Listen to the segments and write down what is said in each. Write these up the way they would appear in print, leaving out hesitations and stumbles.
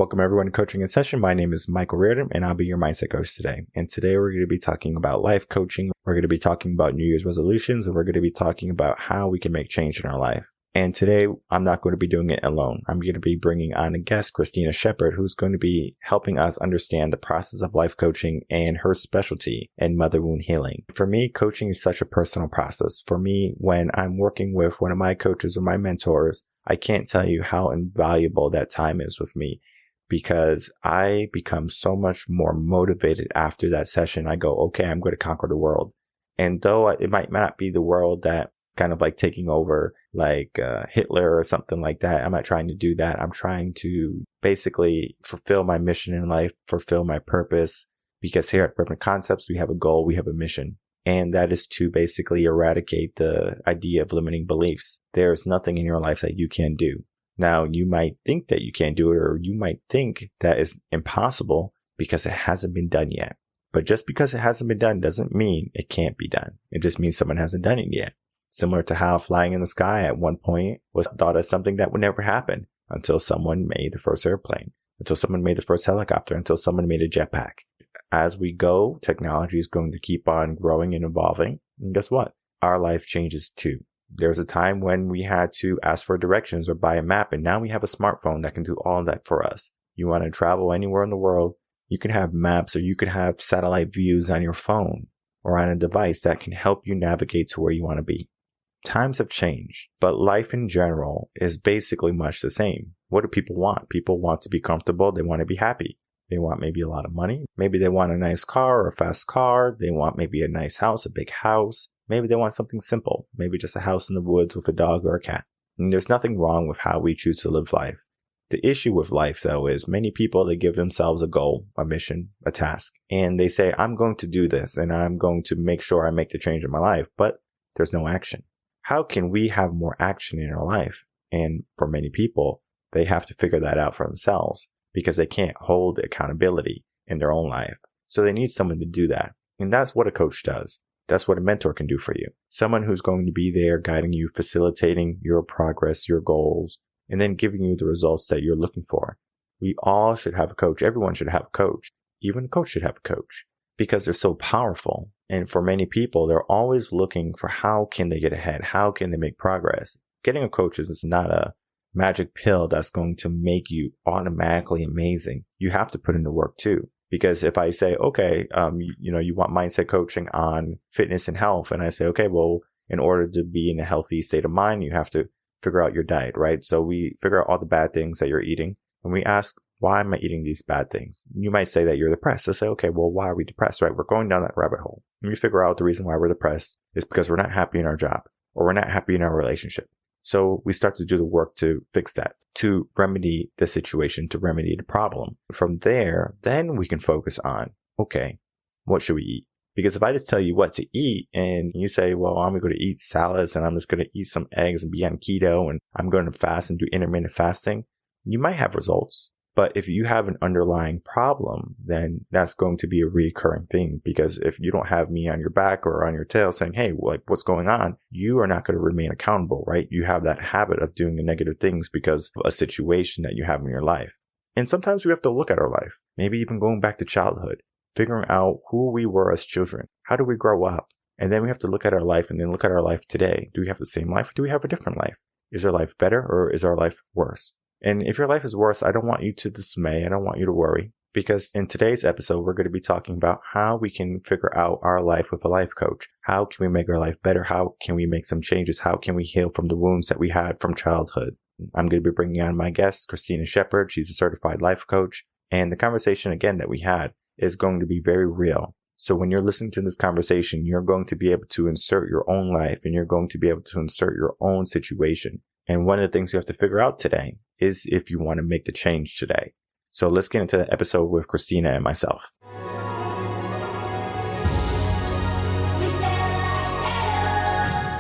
Welcome everyone to Coaching in Session. My name is Michael Rearden and I'll be your mindset coach today. And today we're going to be talking about life coaching. We're going to be talking about New Year's resolutions, and we're going to be talking about how we can make change in our life. And today I'm not going to be doing it alone. I'm going to be bringing on a guest, Kristina Sheppard, who's going to be helping us understand the process of life coaching and her specialty in mother wound healing. For me, coaching is such a personal process. For me, when I'm working with one of my coaches or my mentors, I can't tell you how invaluable that time is with me, because I become so much more motivated after that session. I go, okay, I'm going to conquer the world. And though it might not be the world that kind of like taking over like Hitler or something like that, I'm not trying to do that. I'm trying to basically fulfill my mission in life, fulfill my purpose, because here at Reven Concepts, we have a goal, we have a mission. And that is to basically eradicate the idea of limiting beliefs. There's nothing in your life that you can do. Now, you might think that you can't do it, or you might think that it's impossible because it hasn't been done yet. But just because it hasn't been done doesn't mean it can't be done. It just means someone hasn't done it yet. Similar to how flying in the sky at one point was thought as something that would never happen until someone made the first airplane, until someone made the first helicopter, until someone made a jetpack. As we go, technology is going to keep on growing and evolving. And guess what? Our life changes too. There's a time when we had to ask for directions or buy a map, and now we have a smartphone that can do all that for us. You want to travel anywhere in the world, you can have maps, or you could have satellite views on your phone or on a device that can help you navigate to where you want to be. Times have changed, but life in general is basically much the same. What do people want? People want to be comfortable. They want to be happy. They want maybe a lot of money. Maybe they want a nice car or a fast car. They want maybe a nice house, a big house. Maybe they want something simple, maybe just a house in the woods with a dog or a cat. And there's nothing wrong with how we choose to live life. The issue with life, though, is many people, they give themselves a goal, a mission, a task, and they say, I'm going to do this and I'm going to make sure I make the change in my life, but there's no action. How can we have more action in our life? And for many people, they have to figure that out for themselves because they can't hold accountability in their own life. So they need someone to do that. And that's what a coach does. That's what a mentor can do for you. Someone who's going to be there guiding you, facilitating your progress, your goals, and then giving you the results that you're looking for. We all should have a coach. Everyone should have a coach. Even a coach should have a coach because they're so powerful. And for many people, they're always looking for how can they get ahead? How can they make progress? Getting a coach is not a magic pill that's going to make you automatically amazing. You have to put in the work too. Because if I say, okay, you want mindset coaching on fitness and health, and I say, okay, well, in order to be in a healthy state of mind, you have to figure out your diet, right? So we figure out all the bad things that you're eating, and we ask, why am I eating these bad things? You might say that you're depressed. So say, okay, well, why are we depressed, right? We're going down that rabbit hole. And we figure out the reason why we're depressed is because we're not happy in our job, or we're not happy in our relationship. So we start to do the work to fix that, to remedy the situation, to remedy the problem. From there, then we can focus on, okay, what should we eat? Because if I just tell you what to eat and you say, well, I'm going to eat salads and I'm just going to eat some eggs and be on keto and I'm going to fast and do intermittent fasting, you might have results. But if you have an underlying problem, then that's going to be a recurring thing. Because if you don't have me on your back or on your tail saying, hey, like, what's going on? You are not going to remain accountable, right? You have that habit of doing the negative things because of a situation that you have in your life. And sometimes we have to look at our life, maybe even going back to childhood, figuring out who we were as children. How do we grow up? And then we have to look at our life and then look at our life today. Do we have the same life or do we have a different life? Is our life better or is our life worse? And if your life is worse, I don't want you to dismay. I don't want you to worry, because in today's episode, we're going to be talking about how we can figure out our life with a life coach. How can we make our life better? How can we make some changes? How can we heal from the wounds that we had from childhood? I'm going to be bringing on my guest, Kristina Sheppard. She's a certified life coach. And the conversation, again, that we had is going to be very real. So when you're listening to this conversation, you're going to be able to insert your own life and you're going to be able to insert your own situation. And one of the things you have to figure out today is if you want to make the change today. So let's get into the episode with Kristina and myself.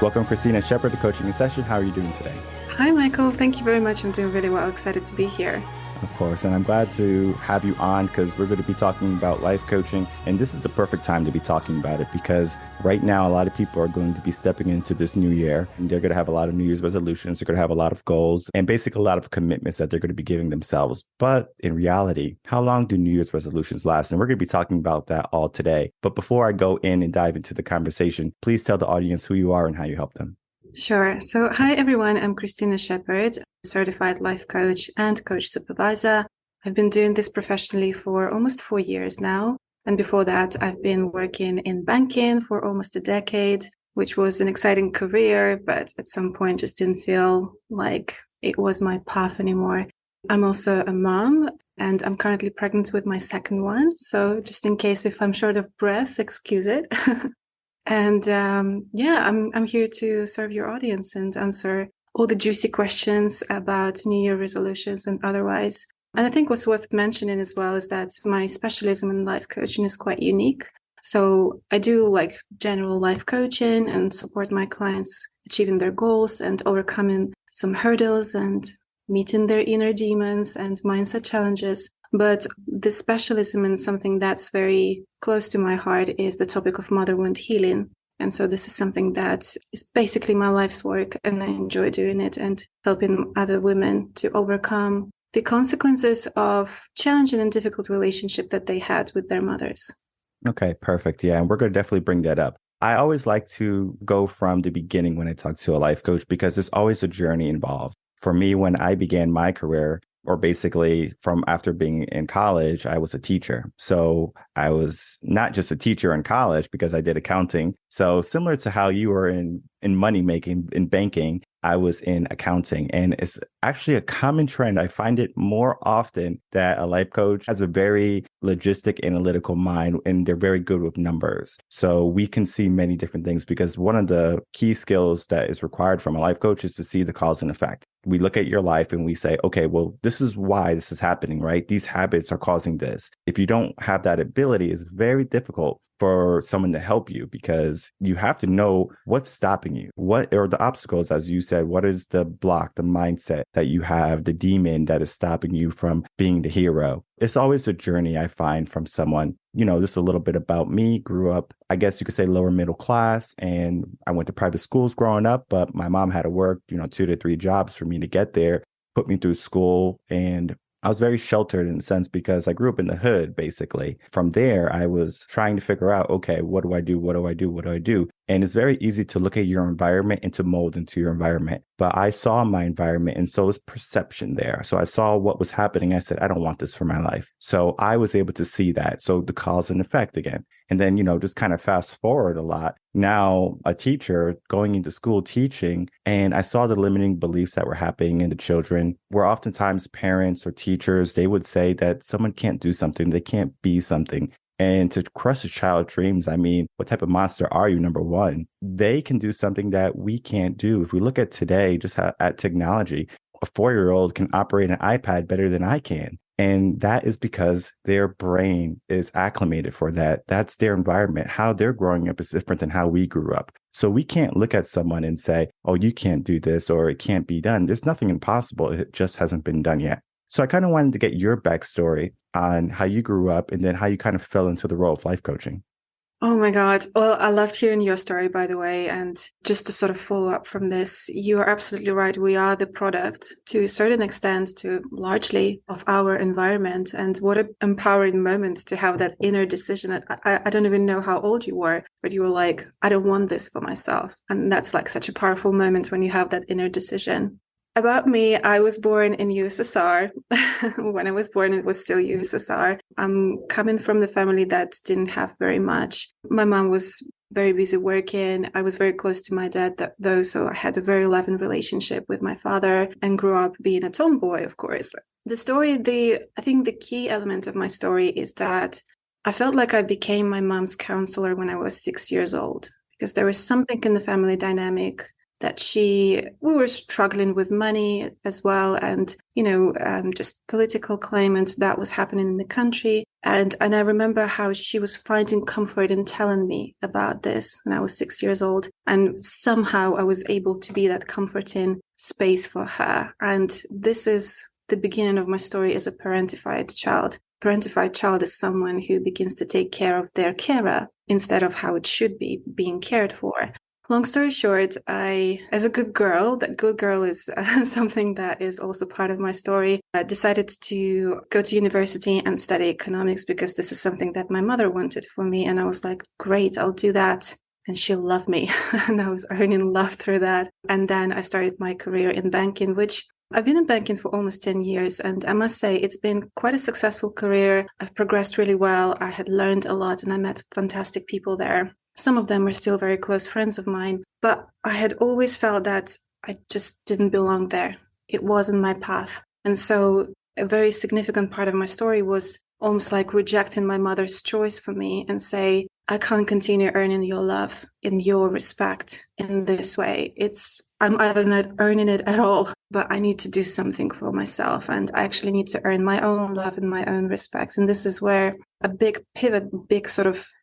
Welcome, Kristina Sheppard, to Coaching in Session. How are you doing today? Hi, Michael. Thank you very much. I'm doing really well. Excited to be here. Of course. And I'm glad to have you on because we're going to be talking about life coaching. And this is the perfect time to be talking about it because right now, a lot of people are going to be stepping into this new year and they're going to have a lot of New Year's resolutions. They're going to have a lot of goals and basically a lot of commitments that they're going to be giving themselves. But in reality, how long do New Year's resolutions last? And we're going to be talking about that all today. But before I go in and dive into the conversation, please tell the audience who you are and how you help them. Sure. So, hi everyone. I'm Kristina Sheppard, certified life coach and coach supervisor. I've been doing this professionally for almost 4 years now. And before that, I've been working in banking for almost a decade, which was an exciting career, but at some point just didn't feel like it was my path anymore. I'm also a mom and I'm currently pregnant with my second one. So just in case if I'm short of breath, excuse it. And I'm here to serve your audience and answer all the juicy questions about New Year resolutions and otherwise. And I think what's worth mentioning as well is that my specialism in life coaching is quite unique. So I do like general life coaching and support my clients achieving their goals and overcoming some hurdles and meeting their inner demons and mindset challenges. But the specialism in something that's very close to my heart is the topic of mother wound healing. And so this is something that is basically my life's work, and I enjoy doing it and helping other women to overcome the consequences of challenging and difficult relationship that they had with their mothers. Okay, perfect. Yeah, and we're going to definitely bring that up. I always like to go from the beginning when I talk to a life coach because there's always a journey involved. For me, when I began my career, or basically from after being in college, I was a teacher. So I was not just a teacher in college because I did accounting. So similar to how you were in money making, in banking, I was in accounting. And it's actually a common trend. I find it more often that a life coach has a very logistic, analytical mind, and they're very good with numbers. So we can see many different things because one of the key skills that is required from a life coach is to see the cause and effect. We look at your life and we say, okay, well, this is why this is happening, right? These habits are causing this. If you don't have that ability, it's very difficult for someone to help you because you have to know what's stopping you. What are the obstacles, as you said? What is the block, the mindset that you have, the demon that is stopping you from being the hero? It's always a journey I find from someone. Just a little bit about me. Grew up, I guess you could say lower middle class, and I went to private schools growing up, but my mom had to work, 2 to 3 jobs for me to get there, put me through school. And I was very sheltered in a sense because I grew up in the hood, basically. From there, I was trying to figure out, okay, what do I do? What do I do? What do I do? And it's very easy to look at your environment and to mold into your environment. But I saw my environment, and so was perception there. So I saw what was happening. I said, I don't want this for my life. So I was able to see that. So the cause and effect again. And then, just kind of fast forward a lot. Now a teacher going into school teaching, and I saw the limiting beliefs that were happening in the children where oftentimes parents or teachers, they would say that someone can't do something. They can't be something. And to crush a child's dreams, I mean, what type of monster are you? Number one, they can do something that we can't do. If we look at today, just at technology, a 4-year-old can operate an iPad better than I can. And that is because their brain is acclimated for that. That's their environment. How they're growing up is different than how we grew up. So we can't look at someone and say, oh, you can't do this or it can't be done. There's nothing impossible. It just hasn't been done yet. So I kind of wanted to get your backstory on how you grew up and then how you kind of fell into the role of life coaching. Oh my God. Well, I loved hearing your story, by the way. And just to sort of follow up from this, you are absolutely right. We are the product to a certain extent, to largely of our environment. And what an empowering moment to have that inner decision. I don't even know how old you were, but you were like, I don't want this for myself. And that's like such a powerful moment when you have that inner decision. About me, I was born in USSR. When I was born, it was still USSR. I'm coming from the family that didn't have very much. My mom was very busy working. I was very close to my dad, though, so I had a very loving relationship with my father and grew up being a tomboy, of course. I think the key element of my story is that I felt like I became my mom's counselor when I was 6 years old, because there was something in the family dynamic that we were struggling with money as well. And, just political climate that was happening in the country. And I remember how she was finding comfort in telling me about this when I was 6 years old. And somehow I was able to be that comforting space for her. And this is the beginning of my story as a parentified child. Parentified child is someone who begins to take care of their carer instead of how it should be being cared for. Long story short, as a good girl, that good girl is something that is also part of my story, decided to go to university and study economics because this is something that my mother wanted for me. And I was like, great, I'll do that. And she'll love me. And I was earning love through that. And then I started my career in banking, which I've been in banking for almost 10 years. And I must say, it's been quite a successful career. I've progressed really well. I had learned a lot and I met fantastic people there. Some of them are still very close friends of mine, but I had always felt that I just didn't belong there. It wasn't my path. And so a very significant part of my story was almost like rejecting my mother's choice for me and say, I can't continue earning your love and your respect in this way. I'm either not earning it at all, but I need to do something for myself. And I actually need to earn my own love and my own respect. And this is where a big pivot,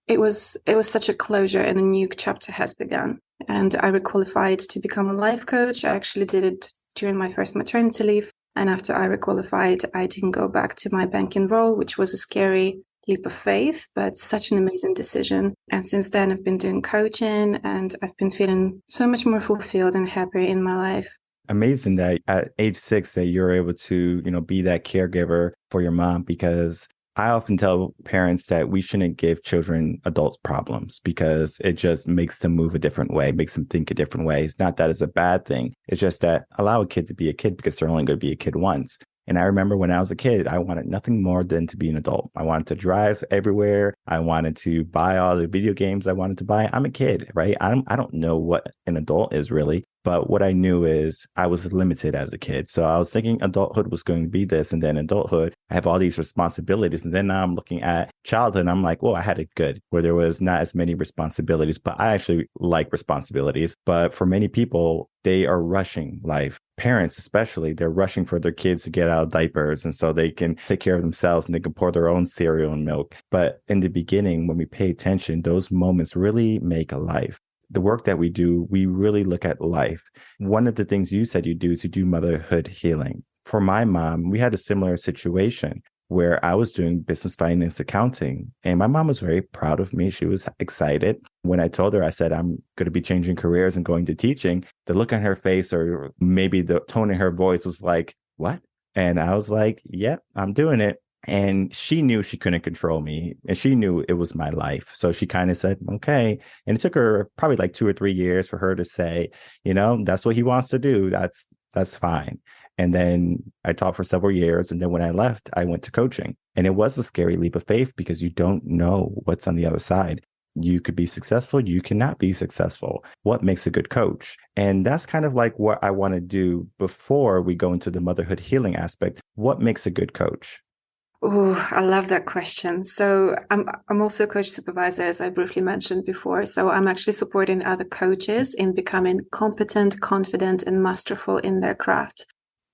it was such a closure and a new chapter has begun. And I requalified to become a life coach. I actually did it during my first maternity leave. And after I requalified, I didn't go back to my banking role, which was a scary leap of faith, but such an amazing decision. And since then, I've been doing coaching and I've been feeling so much more fulfilled and happy in my life. Amazing that at age 6 that you're able to, be that caregiver for your mom, because I often tell parents that we shouldn't give children adult problems because it just makes them move a different way, makes them think a different way. It's not that it's a bad thing. It's just that allow a kid to be a kid because they're only going to be a kid once. And I remember when I was a kid, I wanted nothing more than to be an adult. I wanted to drive everywhere. I wanted to buy all the video games I wanted to buy. I'm a kid, right? I don't know what an adult is really. But what I knew is I was limited as a kid. So I was thinking adulthood was going to be this. And then adulthood, I have all these responsibilities. And then now I'm looking at childhood and I'm like, well, I had it good where there was not as many responsibilities, but I actually like responsibilities. But for many people, they are rushing life. Parents, especially, they're rushing for their kids to get out of diapers. And so they can take care of themselves and they can pour their own cereal and milk. But in the beginning, when we pay attention, those moments really make a life. The work that we do, we really look at life. One of the things you said you do is you do motherhood healing. For my mom, we had a similar situation where I was doing business finance accounting and my mom was very proud of me. She was excited. When I told her, I said, I'm going to be changing careers and going to teaching, the look on her face or maybe the tone in her voice was like, what? And I was like, yeah, I'm doing it. And she knew she couldn't control me and she knew it was my life. So she kind of said, okay. And it took her probably like 2 or 3 years for her to say, that's what he wants to do. That's fine. And then I taught for several years. And then when I left, I went to coaching. And it was a scary leap of faith because you don't know what's on the other side. You could be successful. You cannot be successful. What makes a good coach? And that's kind of like what I want to do before we go into the motherhood healing aspect. What makes a good coach? Oh, I love that question. So I'm also a coach supervisor, as I briefly mentioned before. So I'm actually supporting other coaches in becoming competent, confident, and masterful in their craft.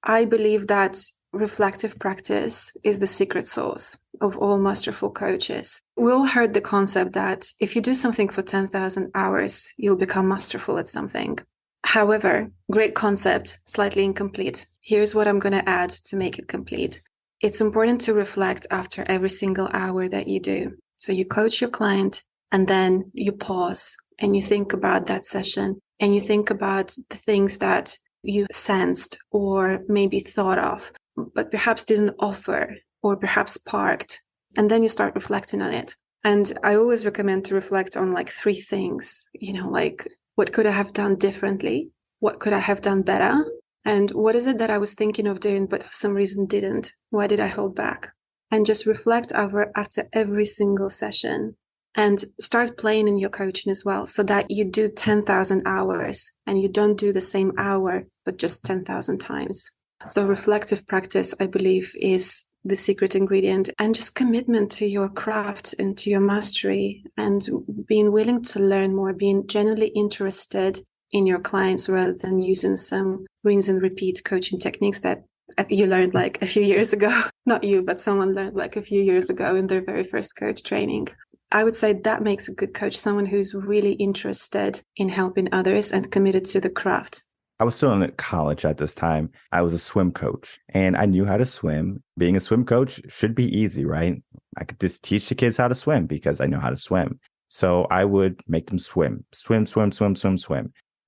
I believe that reflective practice is the secret sauce of all masterful coaches. We all heard the concept that if you do something for 10,000 hours, you'll become masterful at something. However, great concept, slightly incomplete. Here's what I'm going to add to make it complete. It's important to reflect after every single hour that you do. So you coach your client and then you pause and you think about that session and you think about the things that you sensed or maybe thought of, but perhaps didn't offer or perhaps parked. And then you start reflecting on it. And I always recommend to reflect on like 3 things, like what could I have done differently? What could I have done better? And what is it that I was thinking of doing, but for some reason didn't? Why did I hold back? And just reflect after every single session and start playing in your coaching as well so that you do 10,000 hours and you don't do the same hour, but just 10,000 times. So reflective practice, I believe, is the secret ingredient, and just commitment to your craft and to your mastery and being willing to learn more, being genuinely interested in your clients rather than using some rinse and repeat coaching techniques that you learned like a few years ago. Not you, but someone learned like a few years ago in their very first coach training. I would say that makes a good coach, someone who's really interested in helping others and committed to the craft. I was still in college at this time. I was a swim coach and I knew how to swim. Being a swim coach should be easy, right? I could just teach the kids how to swim because I know how to swim. So I would make them swim.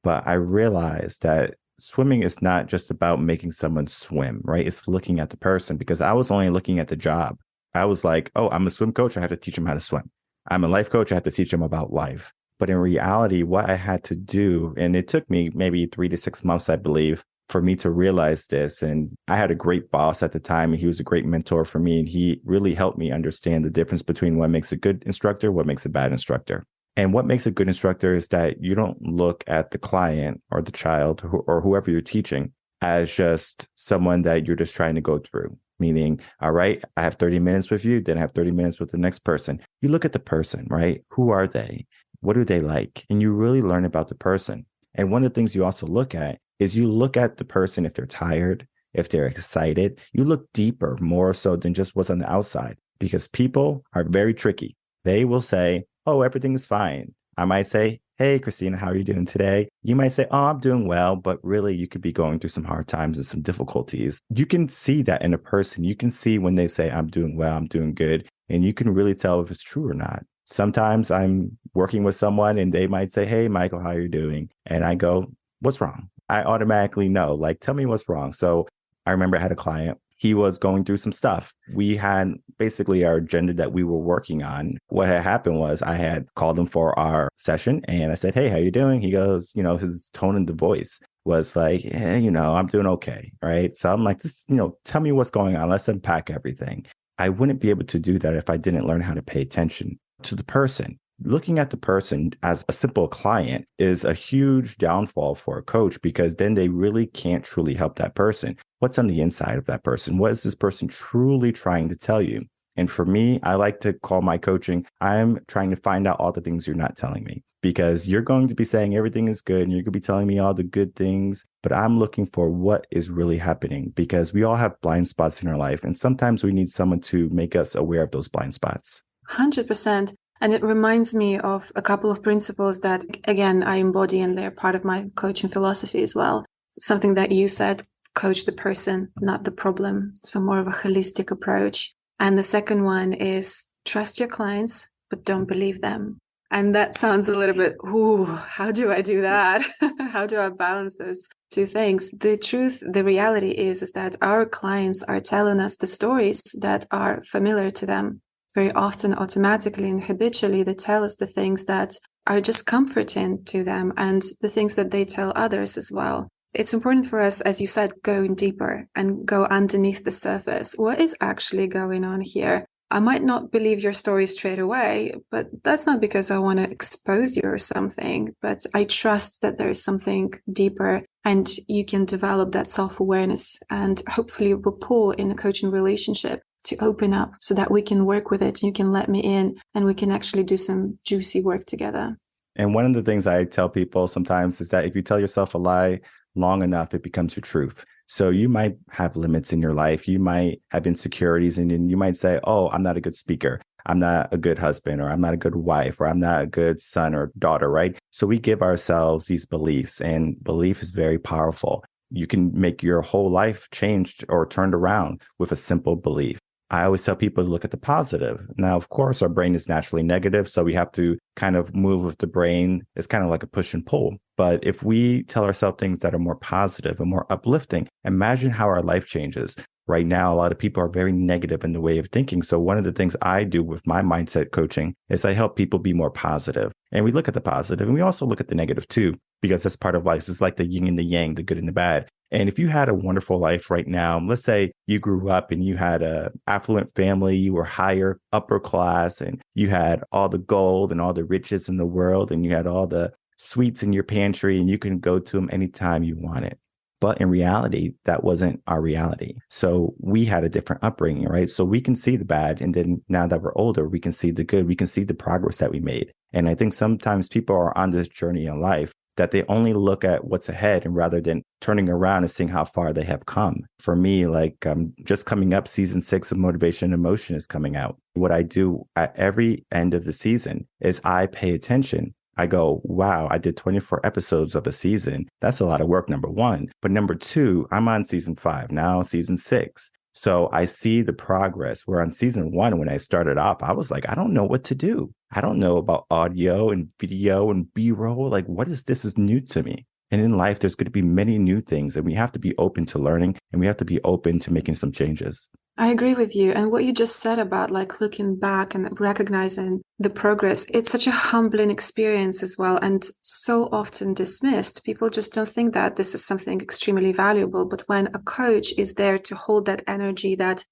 But I realized that swimming is not just about making someone swim, right? It's looking at the person, because I was only looking at the job. I was like, oh, I'm a swim coach. I have to teach them how to swim. I'm a life coach. I have to teach them about life. But in reality, what I had to do, and it took me maybe 3 to 6 months, I believe, for me to realize this. And I had a great boss at the time, and he was a great mentor for me. And he really helped me understand the difference between what makes a good instructor, what makes a bad instructor. And what makes a good instructor is that you don't look at the client or the child or whoever you're teaching as just someone that you're just trying to go through. Meaning, all right, I have 30 minutes with you, then I have 30 minutes with the next person. You look at the person, right? Who are they? What do they like? And you really learn about the person. And one of the things you also look at is you look at the person if they're tired, if they're excited. You look deeper, more so than just what's on the outside, because people are very tricky. They will say, oh, everything is fine. I might say, hey, Kristina, how are you doing today? You might say, oh, I'm doing well, but really you could be going through some hard times and some difficulties. You can see that in a person. You can see when they say, I'm doing well, I'm doing good. And you can really tell if it's true or not. Sometimes I'm working with someone and they might say, hey, Michael, how are you doing? And I go, what's wrong? I automatically know, like, tell me what's wrong. So I remember I had a client. He was going through some stuff. We had basically our agenda that we were working on. What had happened was I had called him for our session and I said, hey, how you doing? He goes, his tone in the voice was like, I'm doing okay. Right. So I'm like, just, tell me what's going on. Let's unpack everything. I wouldn't be able to do that if I didn't learn how to pay attention to the person. Looking at the person as a simple client is a huge downfall for a coach, because then they really can't truly help that person. What's on the inside of that person? What is this person truly trying to tell you? And for me, I like to call my coaching, I'm trying to find out all the things you're not telling me, because you're going to be saying everything is good and you're going to be telling me all the good things, but I'm looking for what is really happening, because we all have blind spots in our life. And sometimes we need someone to make us aware of those blind spots. 100%. And it reminds me of a couple of principles that, again, I embody, and they're part of my coaching philosophy as well. Something that you said, coach the person, not the problem. So more of a holistic approach. And the second one is trust your clients, but don't believe them. And that sounds a little bit, how do I do that? How do I balance those two things? The truth, the reality is that our clients are telling us the stories that are familiar to them. Very often, automatically and habitually, they tell us the things that are just comforting to them and the things that they tell others as well. It's important for us, as you said, going deeper and go underneath the surface. What is actually going on here? I might not believe your story straight away, but that's not because I want to expose you or something, but I trust that there is something deeper and you can develop that self-awareness and hopefully rapport in a coaching relationship to open up so that we can work with it. You can let me in and we can actually do some juicy work together. And one of the things I tell people sometimes is that if you tell yourself a lie long enough, it becomes your truth. So you might have limits in your life. You might have insecurities, and you might say, oh, I'm not a good speaker. I'm not a good husband, or I'm not a good wife, or I'm not a good son or daughter, right? So we give ourselves these beliefs, and belief is very powerful. You can make your whole life changed or turned around with a simple belief. I always tell people to look at the positive. Now, of course, our brain is naturally negative, so we have to kind of move with the brain. It's kind of like a push and pull. But if we tell ourselves things that are more positive and more uplifting, imagine how our life changes. Right now, a lot of people are very negative in the way of thinking. So one of the things I do with my mindset coaching is I help people be more positive. And we look at the positive and we also look at the negative too, because that's part of life. It's like the yin and the yang, the good and the bad. And if you had a wonderful life right now, let's say you grew up and you had an affluent family, you were higher, upper class, and you had all the gold and all the riches in the world, and you had all the sweets in your pantry, and you can go to them anytime you wanted. But in reality, that wasn't our reality. So we had a different upbringing, right? So we can see the bad. And then now that we're older, we can see the good. We can see the progress that we made. And I think sometimes people are on this journey in life that they only look at what's ahead, and rather than turning around and seeing how far they have come. For me, like just coming up, season 6 of Motivation and Emotion is coming out. What I do at every end of the season is I pay attention. I go, wow, I did 24 episodes of a season. That's a lot of work, number one. But number two, I'm on season 5, now season 6. So I see the progress where on season 1, when I started off, I was like, I don't know what to do. I don't know about audio and video and B-roll. Like, what is this is new to me. And in life, there's going to be many new things, and we have to be open to learning, and we have to be open to making some changes. I agree with you. And what you just said about like looking back and recognizing the progress, it's such a humbling experience as well. And so often dismissed. People just don't think that this is something extremely valuable. But when a coach is there to hold that energy that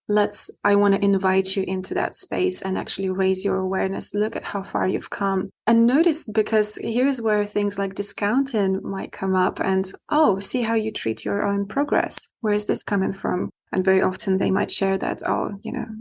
I want to invite you into that space and actually raise your awareness, look at how far you've come. And notice, because here's where things like discounting might come up and, oh, see how you treat your own progress. Where is this coming from? And very often they might share that, oh,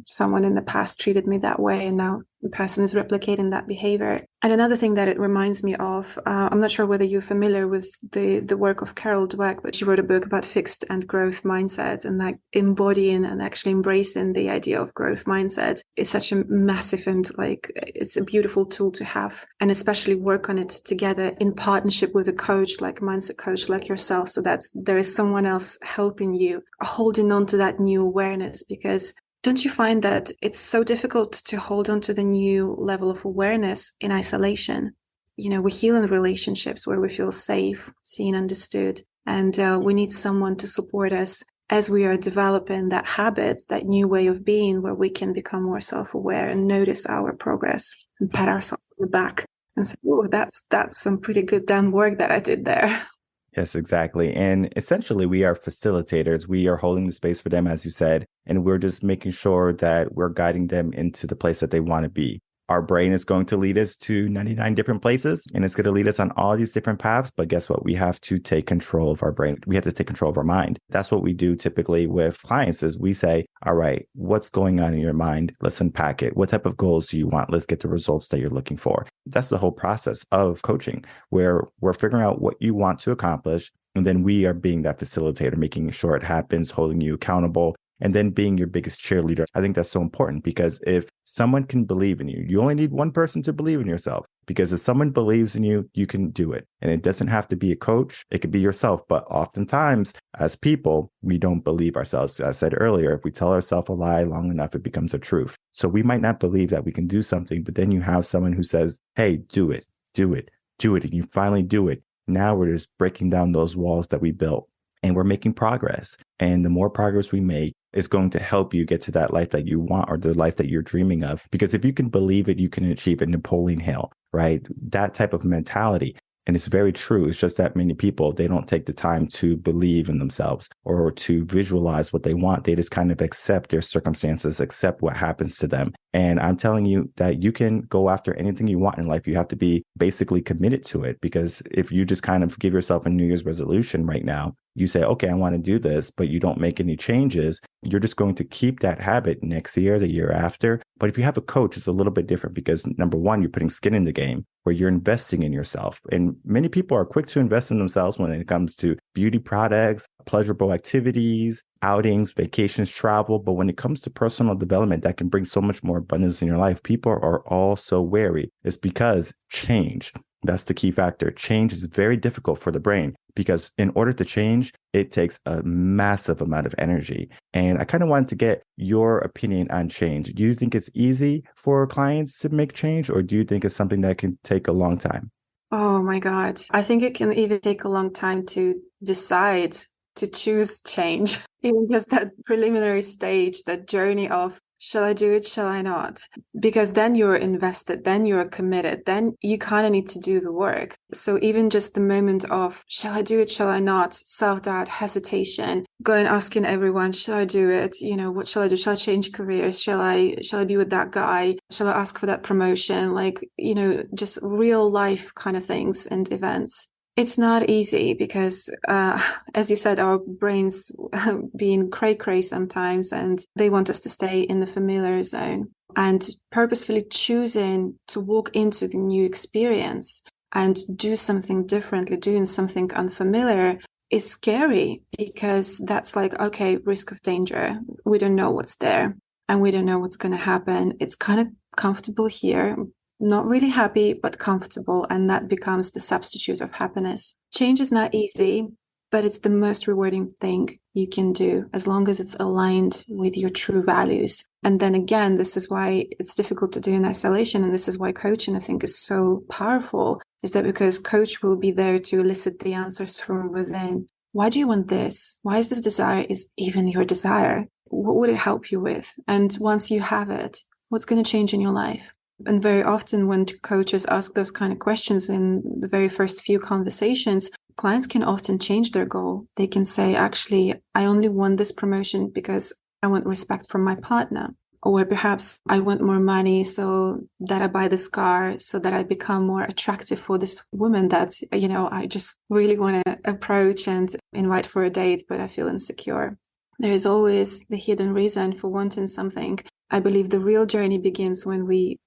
someone in the past treated me that way, and now the person is replicating that behavior. And another thing that it reminds me of, I'm not sure whether you're familiar with the work of Carol Dweck, but she wrote a book about fixed and growth mindset, and like embodying and actually embracing the idea of growth mindset is such a massive and it's a beautiful tool to have, and especially work on it together in partnership with a coach, like a mindset coach like yourself, so that there is someone else helping you, holding on to that new awareness. Because don't you find that it's so difficult to hold on to the new level of awareness in isolation? We heal in relationships where we feel safe, seen, understood, and we need someone to support us as we are developing that habit, that new way of being, where we can become more self-aware and notice our progress and pat ourselves on the back and say, oh, that's some pretty good damn work that I did there. Yes, exactly. And essentially, we are facilitators. We are holding the space for them, as you said, and we're just making sure that we're guiding them into the place that they want to be. Our brain is going to lead us to 99 different places, and it's going to lead us on all these different paths. But guess what? We have to take control of our brain. We have to take control of our mind. That's what we do typically with clients is we say, all right, what's going on in your mind? Let's unpack it. What type of goals do you want? Let's get the results that you're looking for. That's the whole process of coaching, where we're figuring out what you want to accomplish. And then we are being that facilitator, making sure it happens, holding you accountable, and then being your biggest cheerleader. I think that's so important, because if someone can believe in you, you only need one person to believe in yourself. Because if someone believes in you, you can do it. And it doesn't have to be a coach. It could be yourself. But oftentimes, as people, we don't believe ourselves. As I said earlier, if we tell ourselves a lie long enough, it becomes a truth. So we might not believe that we can do something, but then you have someone who says, hey, do it, do it, do it. And you finally do it. Now we're just breaking down those walls that we built, and we're making progress. And the more progress we make is going to help you get to that life that you want, or the life that you're dreaming of. Because if you can believe it, you can achieve it. Napoleon Hill, right? That type of mentality. And it's very true. It's just that many people, they don't take the time to believe in themselves or to visualize what they want. They just kind of accept their circumstances, accept what happens to them. And I'm telling you that you can go after anything you want in life. You have to be basically committed to it, because if you just kind of give yourself a New Year's resolution right now, you say, okay, I want to do this, but you don't make any changes, you're just going to keep that habit next year, the year after. But if you have a coach, it's a little bit different, because number one, you're putting skin in the game, where you're investing in yourself. And many people are quick to invest in themselves when it comes to beauty products, pleasurable activities, outings, vacations, travel. But when it comes to personal development, that can bring so much more abundance in your life. People are all so wary. It's because change. That's the key factor. Change is very difficult for the brain, because in order to change, it takes a massive amount of energy. And I kind of wanted to get your opinion on change. Do you think it's easy for clients to make change, or do you think it's something that can take a long time? Oh my God. I think it can even take a long time to decide to choose change. Even just that preliminary stage, that journey of, shall I do it? Shall I not? Because then you're invested, then you're committed, then you kind of need to do the work. So even just the moment of, shall I do it? Shall I not? Self-doubt, hesitation, going asking everyone, shall I do it? What shall I do? Shall I change careers? Shall I be with that guy? Shall I ask for that promotion? Just real life kind of things and events. It's not easy because, as you said, our brains being cray-cray sometimes, and they want us to stay in the familiar zone. And purposefully choosing to walk into the new experience and do something differently, doing something unfamiliar, is scary, because that's like, okay, risk of danger. We don't know what's there, and we don't know what's going to happen. It's kind of comfortable here. not really happy, but comfortable. And that becomes the substitute of happiness. Change is not easy, but it's the most rewarding thing you can do as long as it's aligned with your true values. And then again, this is why it's difficult to do in isolation. And this is why coaching, I think, is so powerful, is that because coach will be there to elicit the answers from within. Why do you want this? Why is this desire is even your desire? What would it help you with? And once you have it, what's going to change in your life? And very often when coaches ask those kind of questions in the very first few conversations, clients can often change their goal. They can say, actually, I only want this promotion because I want respect from my partner. Or perhaps I want more money so that I buy this car, so that I become more attractive for this woman that, I just really want to approach and invite for a date, but I feel insecure. There is always the hidden reason for wanting something. I believe the real journey begins when we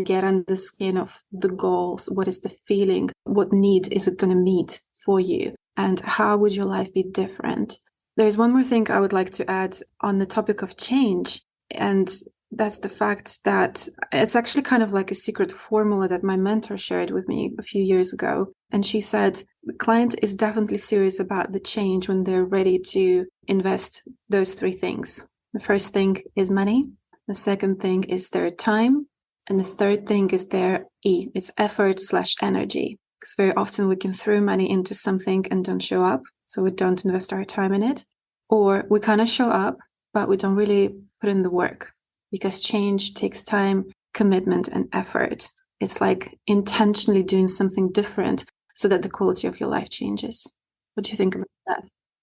get under the skin of the goals. What is the feeling? What need is it going to meet for you? And how would your life be different? There's one more thing I would like to add on the topic of change. And that's the fact that it's actually kind of like a secret formula that my mentor shared with me a few years ago. And she said, the client is definitely serious about the change when they're ready to invest those three things. The first thing is money. The second thing is their time. And the third thing is their it's effort/energy. Because very often we can throw money into something and don't show up. So we don't invest our time in it. Or we kind of show up, but we don't really put in the work. Because change takes time, commitment, and effort. It's like intentionally doing something different so that the quality of your life changes. What do you think about that?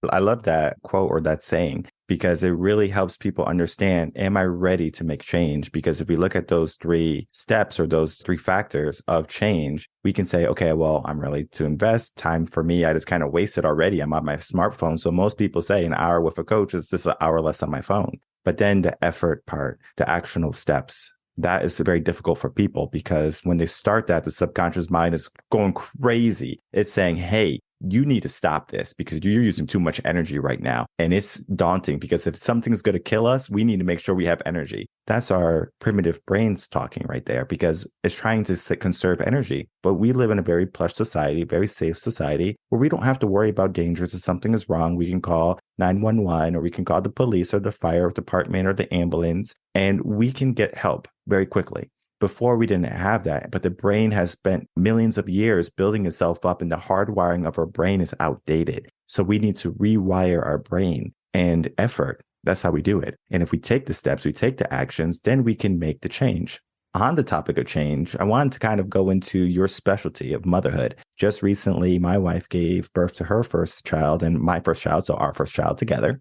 I love that quote or that saying, because it really helps people understand, am I ready to make change? Because if we look at those three steps or those three factors of change, we can say, okay, well, I'm ready to invest. Time for me, I just kind of wasted already. I'm on my smartphone. So most people say an hour with a coach is just an hour less on my phone. But then the effort part, the actionable steps, that is very difficult for people, because when they start that, the subconscious mind is going crazy. It's saying, hey, you need to stop this because you're using too much energy right now. And it's daunting, because if something's going to kill us, we need to make sure we have energy. That's our primitive brains talking right there, because it's trying to conserve energy. But we live in a very plush society, very safe society, where we don't have to worry about dangers. If something is wrong, we can call 911, or we can call the police or the fire department or the ambulance, and we can get help very quickly. Before, we didn't have that, but the brain has spent millions of years building itself up, and the hardwiring of our brain is outdated. So we need to rewire our brain, and effort. That's how we do it. And if we take the steps, we take the actions, then we can make the change. On the topic of change, I wanted to kind of go into your specialty of motherhood. Just recently, my wife gave birth to her first child and my first child, so our first child together.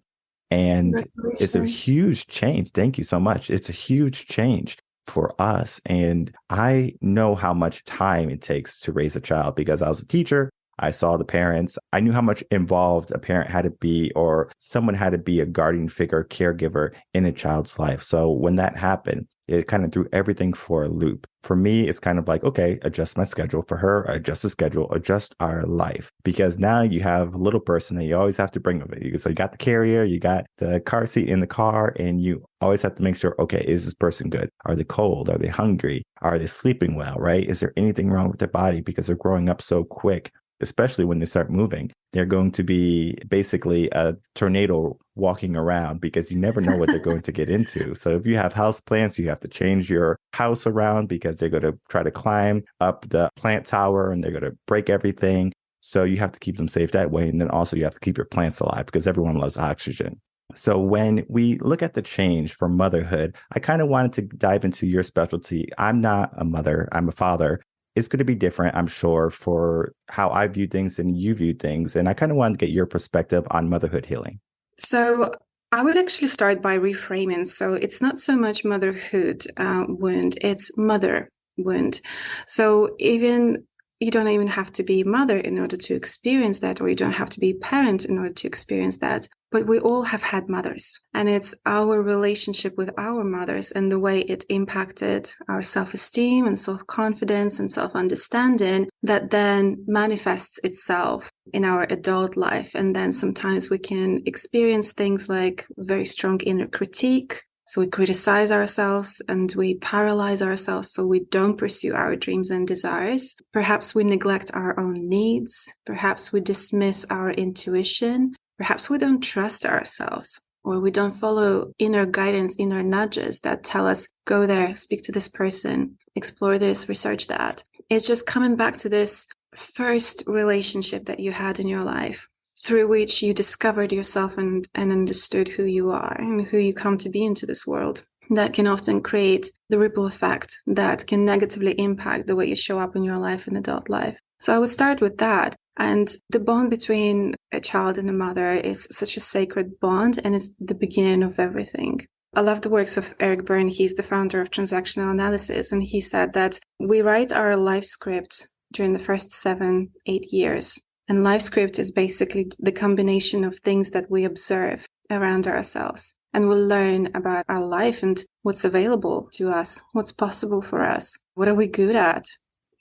And it's a huge change. Thank you so much. It's a huge change for us. And I know how much time it takes to raise a child, because I was a teacher. I saw the parents. I knew how much involved a parent had to be, or someone had to be a guardian figure, caregiver in a child's life. So when that happened, it kind of threw everything for a loop. For me, it's kind of like, okay, adjust my schedule. For her, adjust the schedule, adjust our life. Because now you have a little person that you always have to bring with you. So you got the carrier, you got the car seat in the car, and you always have to make sure, okay, is this person good? Are they cold? Are they hungry? Are they sleeping well, right? Is there anything wrong with their body? Because they're growing up so quick. Especially when they start moving, they're going to be basically a tornado walking around, because you never know what they're going to get into. So if you have house plants, you have to change your house around, because they're going to try to climb up the plant tower and they're going to break everything. So you have to keep them safe that way. And then also you have to keep your plants alive, because everyone loves oxygen. So when we look at the change for motherhood, I kind of wanted to dive into your specialty. I'm not a mother, I'm a father. It's going to be different, I'm sure, for how I view things and you view things. And I kind of wanted to get your perspective on motherhood healing. So I would actually start by reframing. So it's not so much motherhood wound, it's mother wound. So you don't even have to be mother in order to experience that, or you don't have to be parent in order to experience that. But we all have had mothers, and it's our relationship with our mothers and the way it impacted our self-esteem and self-confidence and self-understanding that then manifests itself in our adult life. And then sometimes we can experience things like very strong inner critique. So we criticize ourselves and we paralyze ourselves so we don't pursue our dreams and desires. Perhaps we neglect our own needs. Perhaps we dismiss our intuition. Perhaps we don't trust ourselves, or we don't follow inner guidance, inner nudges that tell us, go there, speak to this person, explore this, research that. It's just coming back to this first relationship that you had in your life, through which you discovered yourself and understood who you are and who you come to be into this world. That can often create the ripple effect that can negatively impact the way you show up in your life in adult life. So I would start with that. And the bond between a child and a mother is such a sacred bond, and it's the beginning of everything. I love the works of Eric Berne. He's the founder of transactional analysis, and he said that we write our life script during the first 7-8 years. And life script is basically the combination of things that we observe around ourselves. And we'll learn about our life and what's available to us, what's possible for us, what are we good at,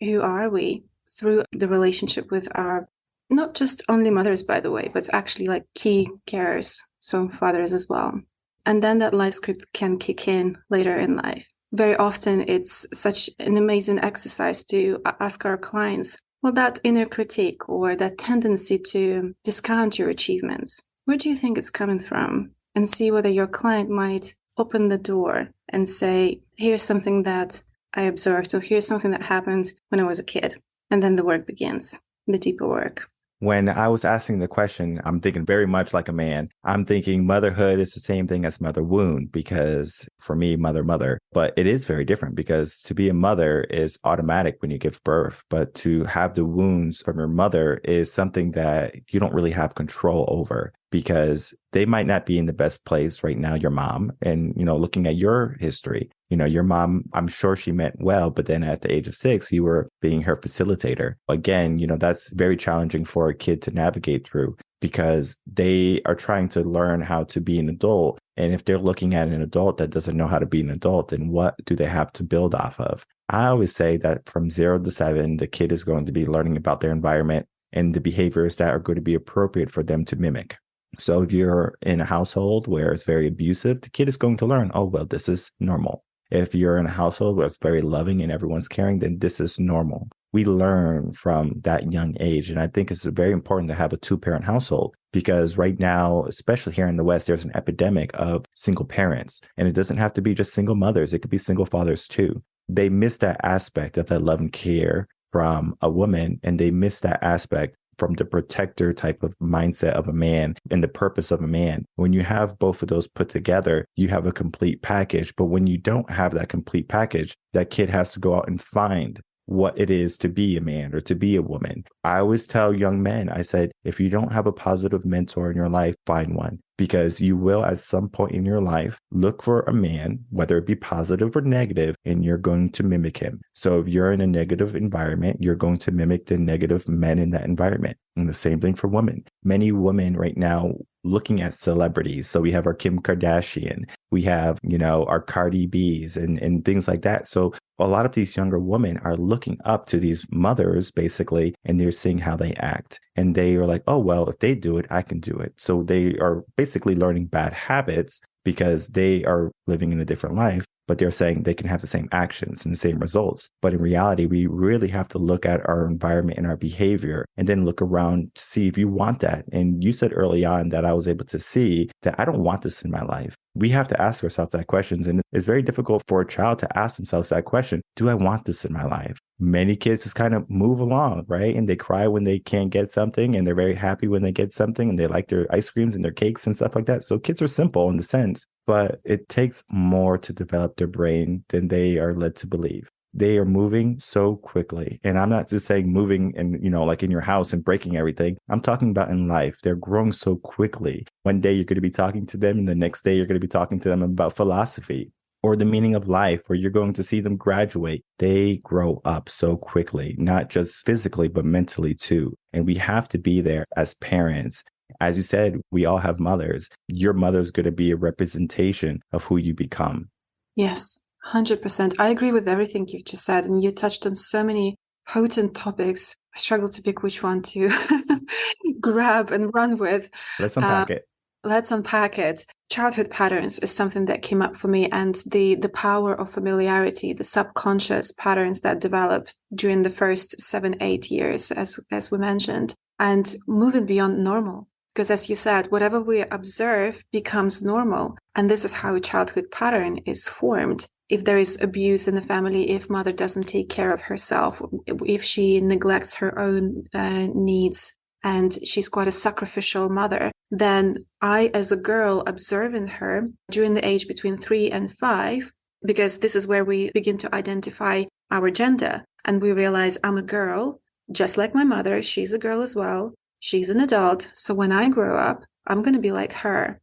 who are we, through the relationship with our, not just only mothers, by the way, but actually like key carers, so fathers as well. And then that life script can kick in later in life. Very often it's such an amazing exercise to ask our clients, well, that inner critique or that tendency to discount your achievements, where do you think it's coming from? And see whether your client might open the door and say, here's something that I observed, or here's something that happened when I was a kid. And then the work begins, the deeper work. When I was asking the question, I'm thinking very much like a man. I'm thinking motherhood is the same thing as mother wound, because for me, mother. But it is very different, because to be a mother is automatic when you give birth. But to have the wounds from your mother is something that you don't really have control over, because they might not be in the best place right now, your mom. And, looking at your history, your mom, I'm sure she meant well, but then at the age of 6, you were being her facilitator. Again, that's very challenging for a kid to navigate through, because they are trying to learn how to be an adult. And if they're looking at an adult that doesn't know how to be an adult, then what do they have to build off of? I always say that from 0 to 7, the kid is going to be learning about their environment and the behaviors that are going to be appropriate for them to mimic. So if you're in a household where it's very abusive, the kid is going to learn, oh, well, this is normal. If you're in a household where it's very loving and everyone's caring, then this is normal. We learn from that young age. And I think it's very important to have a 2-parent household, because right now, especially here in the West, there's an epidemic of single parents. And it doesn't have to be just single mothers. It could be single fathers too. They miss that aspect of that love and care from a woman, and they miss that aspect from the protector type of mindset of a man and the purpose of a man. When you have both of those put together, you have a complete package. But when you don't have that complete package, that kid has to go out and find what it is to be a man or to be a woman. I always tell young men, I said, if you don't have a positive mentor in your life, find one, because you will at some point in your life look for a man, whether it be positive or negative, and you're going to mimic him. So if you're in a negative environment, you're going to mimic the negative men in that environment. And the same thing for women. Many women right now looking at celebrities. So we have our Kim Kardashian, we have, our Cardi B's and things like that. So a lot of these younger women are looking up to these mothers, basically, and they're seeing how they act. And they are like, oh, well, if they do it, I can do it. So they are basically learning bad habits because they are living in a different life, but they're saying they can have the same actions and the same results. But in reality, we really have to look at our environment and our behavior and then look around to see if you want that. And you said early on that I was able to see that I don't want this in my life. We have to ask ourselves that question. And it's very difficult for a child to ask themselves that question. Do I want this in my life? Many kids just kind of move along, right? And they cry when they can't get something, and they're very happy when they get something, and they like their ice creams and their cakes and stuff like that. So kids are simple in the sense, but it takes more to develop their brain than they are led to believe. They are moving so quickly. And I'm not just saying moving and, like in your house and breaking everything. I'm talking about in life. They're growing so quickly. One day you're going to be talking to them, and the next day you're going to be talking to them about philosophy or the meaning of life, or you're going to see them graduate. They grow up so quickly, not just physically, but mentally too. And we have to be there as parents. As you said, we all have mothers. Your mother's going to be a representation of who you become. Yes, 100%. I agree with everything you've just said. And you touched on so many potent topics. I struggle to pick which one to grab and run with. Let's unpack it. let's unpack it. Childhood patterns is something that came up for me, and the power of familiarity, the subconscious patterns that develop during the first 7-8 years, as we mentioned, and moving beyond normal. Because as you said, whatever we observe becomes normal. And this is how a childhood pattern is formed. If there is abuse in the family, if mother doesn't take care of herself, if she neglects her own needs, and she's quite a sacrificial mother, then I, as a girl, observing her during the age between 3 and 5, because this is where we begin to identify our gender, and we realize I'm a girl, just like my mother, she's a girl as well, she's an adult, so when I grow up, I'm going to be like her.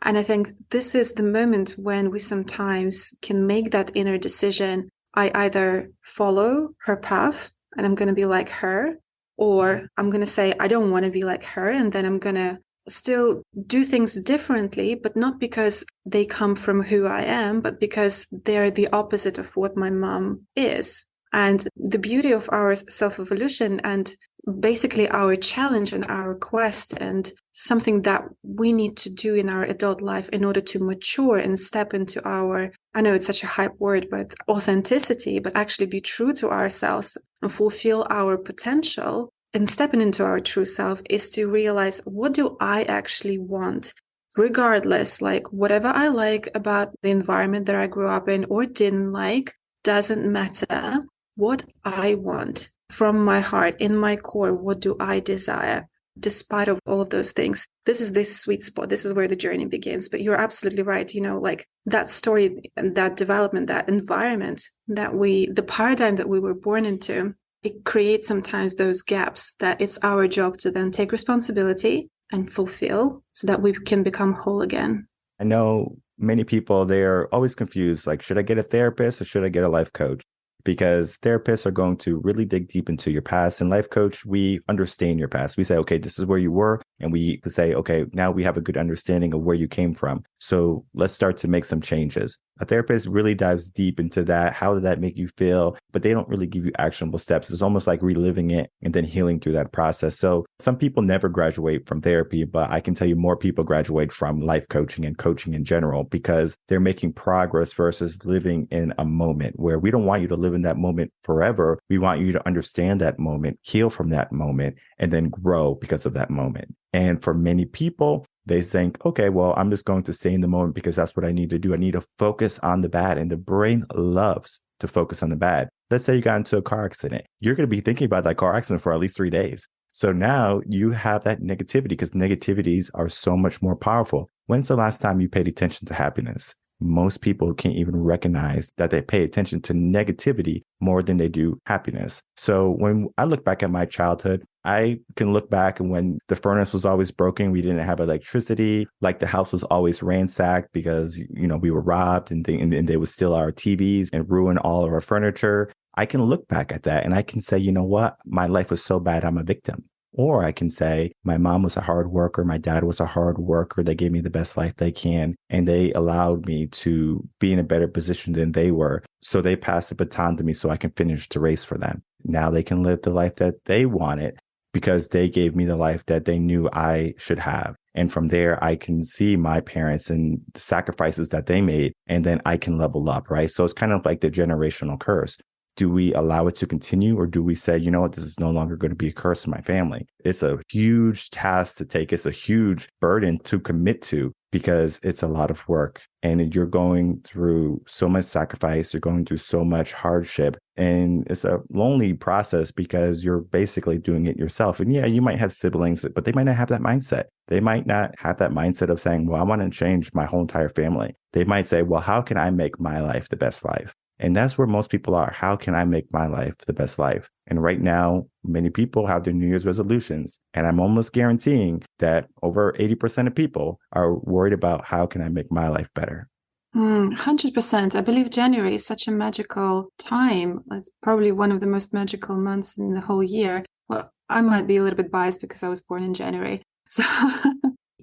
And I think this is the moment when we sometimes can make that inner decision. I either follow her path and I'm going to be like her, or I'm going to say, I don't want to be like her. And then I'm going to still do things differently, but not because they come from who I am, but because they're the opposite of what my mom is. And the beauty of our self-evolution and basically our challenge and our quest and something that we need to do in our adult life in order to mature and step into our, I know it's such a hype word, but authenticity, but actually be true to ourselves and fulfill our potential and stepping into our true self is to realize, what do I actually want? Regardless, like whatever I like about the environment that I grew up in or didn't like, doesn't matter. What I want from my heart, in my core, what do I desire? Despite of all of those things, this is this sweet spot. This is where the journey begins. But you're absolutely right. You know, like that story and that development, that environment the paradigm that we were born into, it creates sometimes those gaps that it's our job to then take responsibility and fulfill so that we can become whole again. I know many people, they're always confused. Like, should I get a therapist or should I get a life coach? Because therapists are going to really dig deep into your past. And life coach, we understand your past. We say, okay, this is where you were. And we say, okay, now we have a good understanding of where you came from. So let's start to make some changes. A therapist really dives deep into that. How did that make you feel? But they don't really give you actionable steps. It's almost like reliving it and then healing through that process. So some people never graduate from therapy, but I can tell you more people graduate from life coaching and coaching in general because they're making progress versus living in a moment where we don't want you to live in that moment forever. We want you to understand that moment, heal from that moment, and then grow because of that moment. And for many people, they think, okay, well, I'm just going to stay in the moment because that's what I need to do. I need to focus on the bad. And the brain loves to focus on the bad. Let's say you got into a car accident. You're going to be thinking about that car accident for at least 3 days. So now you have that negativity because negativities are so much more powerful. When's the last time you paid attention to happiness? Most people can't even recognize that they pay attention to negativity more than they do happiness. So when I look back at my childhood, I can look back and when the furnace was always broken, we didn't have electricity, like the house was always ransacked because, we were robbed and they would steal our TVs and ruin all of our furniture. I can look back at that and I can say, you know what? My life was so bad, I'm a victim. Or I can say my mom was a hard worker. My dad was a hard worker. They gave me the best life they can. And they allowed me to be in a better position than they were. So they passed the baton to me so I can finish the race for them. Now they can live the life that they wanted because they gave me the life that they knew I should have. And from there, I can see my parents and the sacrifices that they made. And then I can level up, right? So it's kind of like the generational curse. Do we allow it to continue or do we say, you know what, this is no longer going to be a curse in my family? It's a huge task to take. It's a huge burden to commit to because it's a lot of work and you're going through so much sacrifice. You're going through so much hardship and it's a lonely process because you're basically doing it yourself. And yeah, you might have siblings, but they might not have that mindset. They might not have that mindset of saying, well, I want to change my whole entire family. They might say, well, how can I make my life the best life? And that's where most people are. How can I make my life the best life? And right now, many people have their New Year's resolutions. And I'm almost guaranteeing that over 80% of people are worried about how can I make my life better? 100%. I believe January is such a magical time. It's probably one of the most magical months in the whole year. Well, I might be a little bit biased because I was born in January. So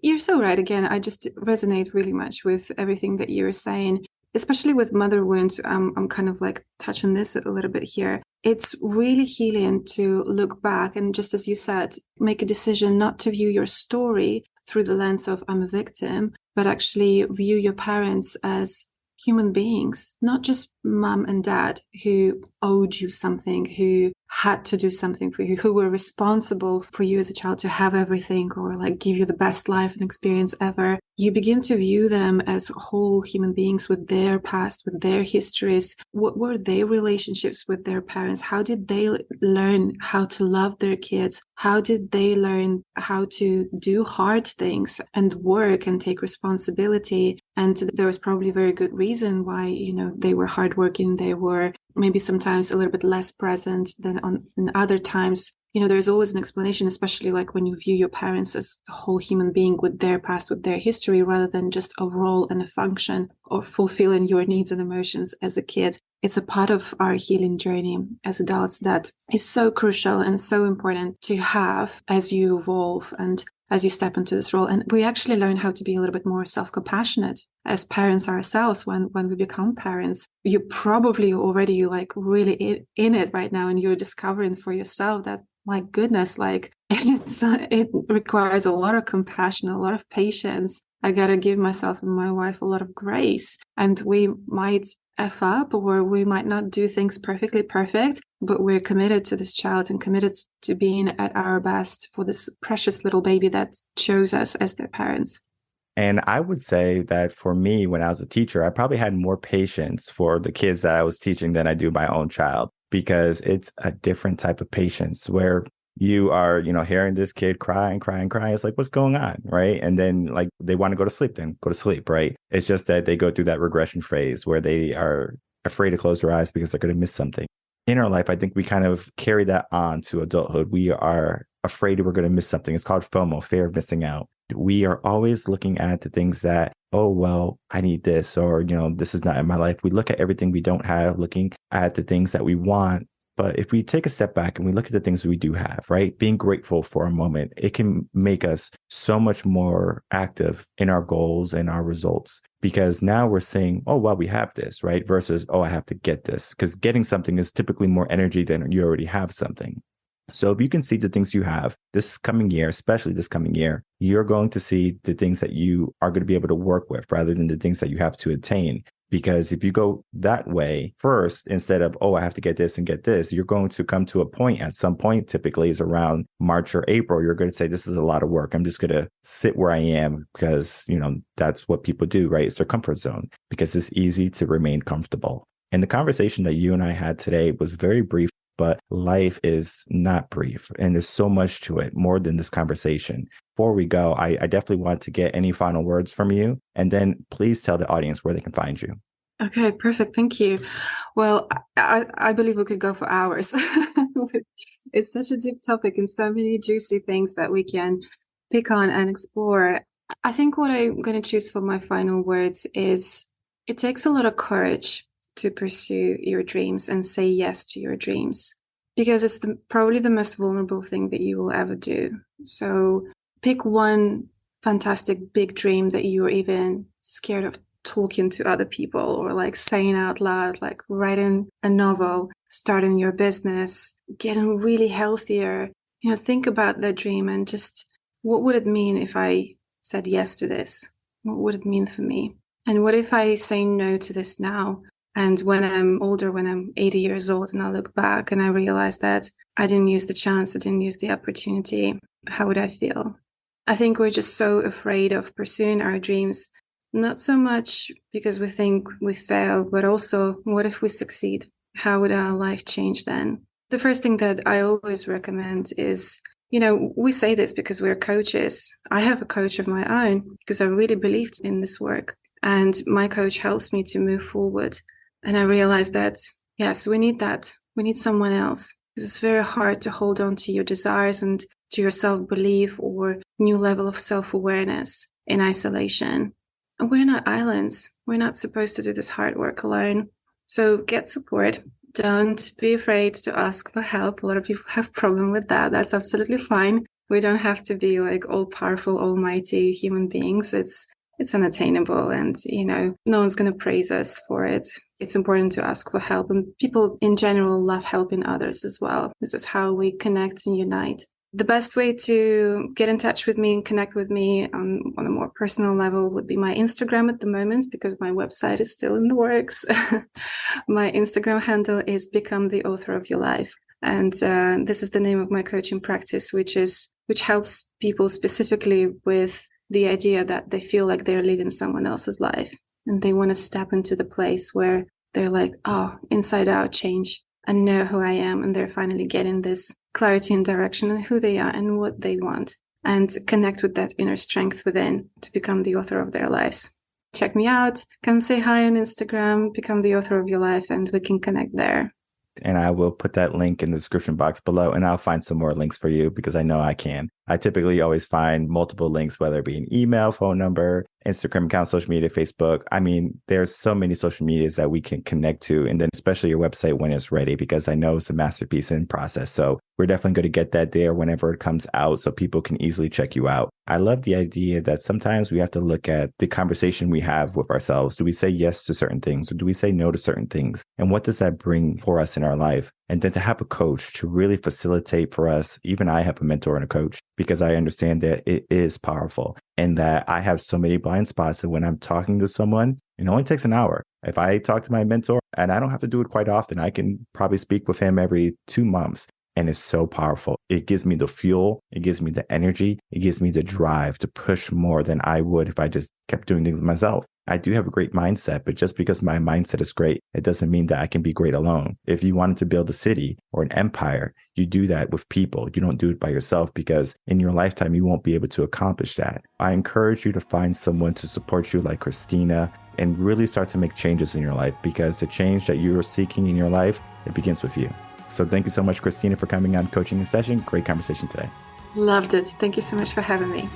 you're so right. Again, I just resonate really much with everything that you're saying. Especially with mother wounds, I'm kind of like touching this a little bit here. It's really healing to look back and just as you said, make a decision not to view your story through the lens of I'm a victim, but actually view your parents as human beings, not just mom and dad who owed you something, who had to do something for you, who were responsible for you as a child to have everything or like give you the best life and experience ever. You begin to view them as whole human beings with their past, with their histories. What were their relationships with their parents? How did they learn how to love their kids? How did they learn how to do hard things and work and take responsibility? And there was probably a very good reason why, they were hardworking. They were maybe sometimes a little bit less present than in other times. There's always an explanation, especially like when you view your parents as a whole human being with their past, with their history, rather than just a role and a function or fulfilling your needs and emotions as a kid. It's a part of our healing journey as adults that is so crucial and so important to have as you evolve and as you step into this role. And we actually learn how to be a little bit more self-compassionate as parents ourselves when we become parents. You're probably already like really in it right now, and you're discovering for yourself that, my goodness, like it requires a lot of compassion, a lot of patience. I gotta give myself and my wife a lot of grace, and we might F up or we might not do things perfectly perfect, but we're committed to this child and committed to being at our best for this precious little baby that chose us as their parents. And I would say that for me, when I was a teacher, I probably had more patience for the kids that I was teaching than I do my own child, because it's a different type of patience where you are, hearing this kid cry and cry and cry. It's like, what's going on? Right. And then like they want to go to sleep, then go to sleep. Right. It's just that they go through that regression phase where they are afraid to close their eyes because they're going to miss something. In our life, I think we kind of carry that on to adulthood. We are afraid we're going to miss something. It's called FOMO, fear of missing out. We are always looking at the things that, oh, well, I need this, or, this is not in my life. We look at everything we don't have, looking at the things that we want. But if we take a step back and we look at the things we do have, right, being grateful for a moment, it can make us so much more active in our goals and our results, because now we're saying, oh, well, we have this, right, versus, oh, I have to get this, because getting something is typically more energy than you already have something. So if you can see the things you have this coming year, especially this coming year, you're going to see the things that you are going to be able to work with rather than the things that you have to attain. Because if you go that way first, instead of, oh, I have to get this and get this, you're going to come to a point at some point, typically is around March or April, you're going to say, this is a lot of work. I'm just going to sit where I am because, that's what people do, right? It's their comfort zone because it's easy to remain comfortable. And the conversation that you and I had today was very brief, but life is not brief. And there's so much to it, more than this conversation. Before we go, I definitely want to get any final words from you. And then please tell the audience where they can find you. Okay, perfect. Thank you. Well, I believe we could go for hours. It's such a deep topic and so many juicy things that we can pick on and explore. I think what I'm going to choose for my final words is it takes a lot of courage to pursue your dreams and say yes to your dreams, because it's probably the most vulnerable thing that you will ever do. So pick one fantastic big dream that you're even scared of talking to other people or like saying out loud, like writing a novel, starting your business, getting really healthier. Think about that dream and just, what would it mean if I said yes to this? What would it mean for me? And what if I say no to this now? And when I'm older, when I'm 80 years old and I look back and I realize that I didn't use the chance, I didn't use the opportunity, how would I feel? I think we're just so afraid of pursuing our dreams, not so much because we think we fail, but also what if we succeed? How would our life change then? The first thing that I always recommend is, we say this because we're coaches. I have a coach of my own because I really believed in this work. And my coach helps me to move forward. And I realized that, yes, we need that. We need someone else. It's very hard to hold on to your desires and to your self-belief or new level of self-awareness in isolation. And we're not islands. We're not supposed to do this hard work alone. So get support. Don't be afraid to ask for help. A lot of people have a problem with that. That's absolutely fine. We don't have to be like all-powerful, almighty human beings. It's unattainable, and no one's going to praise us for it. It's important to ask for help, and people in general love helping others as well. This is how we connect and unite. The best way to get in touch with me and connect with me on a more personal level would be my Instagram at the moment, because my website is still in the works. My Instagram handle is Become the Author of Your Life. And this is the name of my coaching practice, which helps people specifically with the idea that they feel like they're living someone else's life. And they want to step into the place where they're like, oh, inside out change. I know who I am. And they're finally getting this clarity and direction on who they are and what they want, and connect with that inner strength within to become the author of their lives. Check me out. Come say hi on Instagram, Become the Author of Your Life, and we can connect there. And I will put that link in the description box below, and I'll find some more links for you because I know I can. I typically always find multiple links, whether it be an email, phone number, Instagram account, social media, Facebook. I mean, there's so many social medias that we can connect to, and then especially your website when it's ready, because I know it's a masterpiece in process. So we're definitely going to get that there whenever it comes out so people can easily check you out. I love the idea that sometimes we have to look at the conversation we have with ourselves. Do we say yes to certain things, or do we say no to certain things? And what does that bring for us in our life? And then to have a coach to really facilitate for us. Even I have a mentor and a coach, because I understand that it is powerful and that I have so many blind spots. And when I'm talking to someone, it only takes an hour. If I talk to my mentor, and I don't have to do it quite often, I can probably speak with him every 2 months. And it's so powerful. It gives me the fuel. It gives me the energy. It gives me the drive to push more than I would if I just kept doing things myself. I do have a great mindset, but just because my mindset is great, it doesn't mean that I can be great alone. If you wanted to build a city or an empire, you do that with people. You don't do it by yourself, because in your lifetime, you won't be able to accomplish that. I encourage you to find someone to support you like Kristina and really start to make changes in your life, because the change that you're seeking in your life, it begins with you. So thank you so much, Kristina, for coming on Coaching Session. Great conversation today. Loved it. Thank you so much for having me.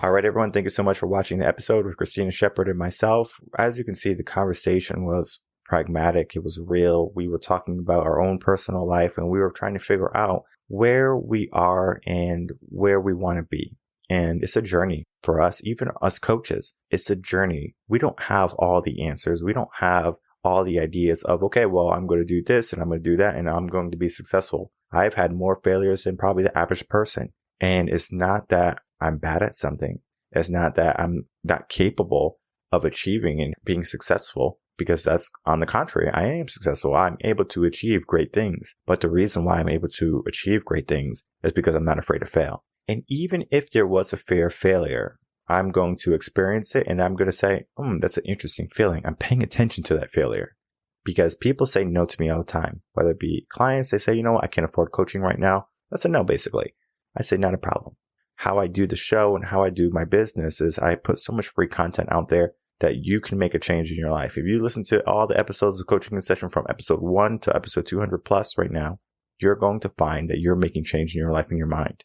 All right, everyone. Thank you so much for watching the episode with Kristina Sheppard and myself. As you can see, the conversation was pragmatic. It was real. We were talking about our own personal life, and we were trying to figure out where we are and where we want to be. And it's a journey for us, even us coaches. It's a journey. We don't have all the answers. We don't have all the ideas of, okay, well, I'm going to do this and I'm going to do that and I'm going to be successful. I've had more failures than probably the average person. And it's not that I'm bad at something. It's not that I'm not capable of achieving and being successful, because that's on the contrary. I am successful. I'm able to achieve great things. But the reason why I'm able to achieve great things is because I'm not afraid to fail. And even if there was a fear of failure, I'm going to experience it and I'm going to say, that's an interesting feeling. I'm paying attention to that failure, because people say no to me all the time. Whether it be clients, they say, you know what, I can't afford coaching right now. That's a no, basically. I say, not a problem. How I do the show and how I do my business is I put so much free content out there that you can make a change in your life. If you listen to all the episodes of Coaching Session from episode 1 to episode 200 plus right now, you're going to find that you're making change in your life and your mind.